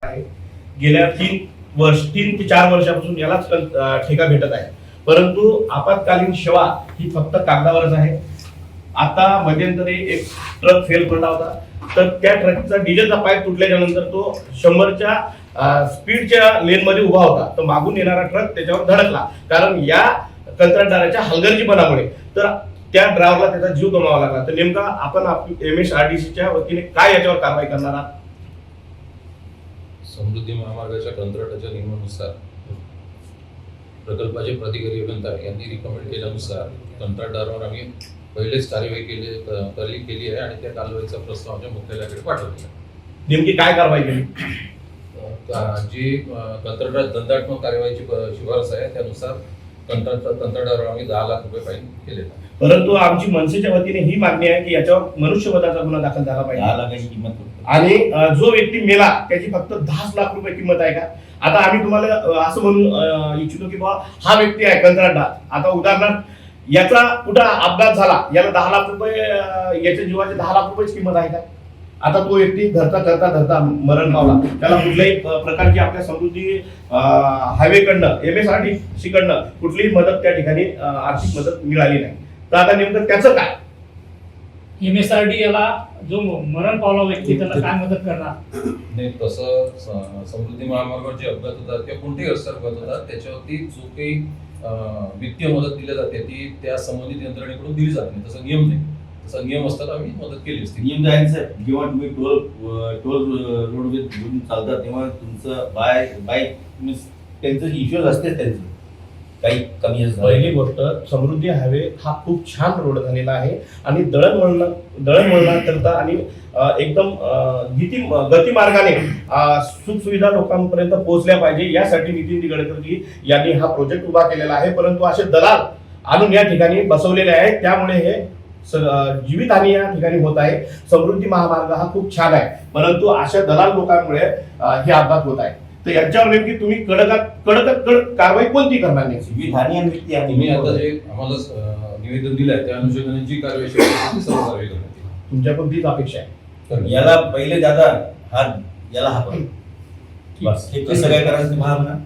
आहे. गेल्या 3 ते 4 वर्षापासून यालाच ठेका भेटत आहे, परंतु आपत्कालीन सेवा ही फक्त कागदावरच आहे. आता मध्यंतरी एक ट्रक फेल पडला होता, तर त्या ट्रकचा डिझेलचा पाईप तुटल्याच्या नंतर तो 100च्या स्पीडच्या लेन मध्ये उभा होता, तर मागून येणारा ट्रक त्याच्यावर धडकला. कारण या कंत्राटदाराच्या हलगर्जीपणामुळे तर त्या ड्रायव्हरला त्याचा जीव गमावा लागला. तर नेमका आपण MSRDCच्या वतीने काय याच्यावर कारवाई करणार आहात? समृद्धी महामार्गाच्या कंत्राटाच्या नियमानुसार प्रकल्पाचे प्राधिकारी अभियंता यांनी रिकमेंड केल्यानुसार कंत्राटदारावर आम्ही पहिलेच कार्यवाही केली आहे आणि त्या कारवाईचा प्रस्ताव आमच्या मुख्यालयाकडे पाठवलेला आहे. नेमकी काय कारवाई केली? जी दंडात्मक कारवाईची शिफारस आहे त्यानुसार कंत्राटदारावर आम्ही 10 लाख रुपये फाईन केले. परंतु आमची मनसेच्या वतीने ही मागणी आहे की याच्यावर मनुष्यवधाचा गुन्हा दाखल झाला पाहिजे. 10 लाखाची किंमत आणि जो व्यक्ती मेला त्याची फक्त 10 लाख रुपये किंमत आहे का? आता आम्ही तुम्हाला असं म्हणून इच्छितो की बाबा हा व्यक्ती आहे कंत्राटदार, आता उदाहरणार्थ याचा कुठं अपघात झाला, याला 10 लाख रुपये, याच्या जीवाचे 10 लाख रुपयेच किंमत आहे का? आता तो व्यक्ती धरता मरण पावला, त्याला कुठल्याही प्रकारची आपल्या समृद्धी हायवेकडनं MSRDC कडनं कुठलीही मदत त्या ठिकाणी आर्थिक मदत मिळाली नाही. तर आता नेमकं त्याचं काय? MSRD याला जो मरण पावला व्यक्ती त्याला काय मदत करणार? नाही, तसं समृद्धी महामार्गावर जे अपघात होतात किंवा कोणतेही रस्ते अपघात होतात त्याच्यावरती जो काही वित्तीय मदत दिली जाते ती त्या संबंधित यंत्रणेकडून दिली जात नाही. तसा नियम नाही. तसा नियम असताना आम्ही मदत केली असते. नियम आहे साहेब, जेव्हा तुम्ही टोल रोड घेऊन चालता तेव्हा तुमचं बाईक त्यांचं इश्यूज असते, त्यांचं काही कमी असतं. पहिली गोष्ट, समृद्धी हायवे हा खूप छान रोड झालेला आहे आणि दळणवळणाकरता आणि एकदम गती मार्गाने सुखसुविधा लोकांपर्यंत पोहोचल्या पाहिजे यासाठी नितीन गडकरी यांनी हा प्रोजेक्ट उभा केलेला आहे. परंतु असे दलाल आणून या ठिकाणी बसवलेले आहेत, त्यामुळे हे जीवितहानी या ठिकाणी होत आहे. समृद्धी महामार्ग हा खूप छान आहे, परंतु अशा दलाल लोकांमुळे हे अपघात होत आहे. तर याच्यावर नेमकी तुम्ही कडक कारवाई कोणती करणार नाही? जीवितहानी आणि व्यक्ती हानी. तुम्ही आता जे आम्हाला निवेदन दिलं आहे त्या अनुषंगाने जी कारवाई सर्व कारवाई करण्यात येईल. तुमच्याकडून तीच अपेक्षा आहे. याला पहिले दादा याला हा बस हे कसं काय करायचं महामना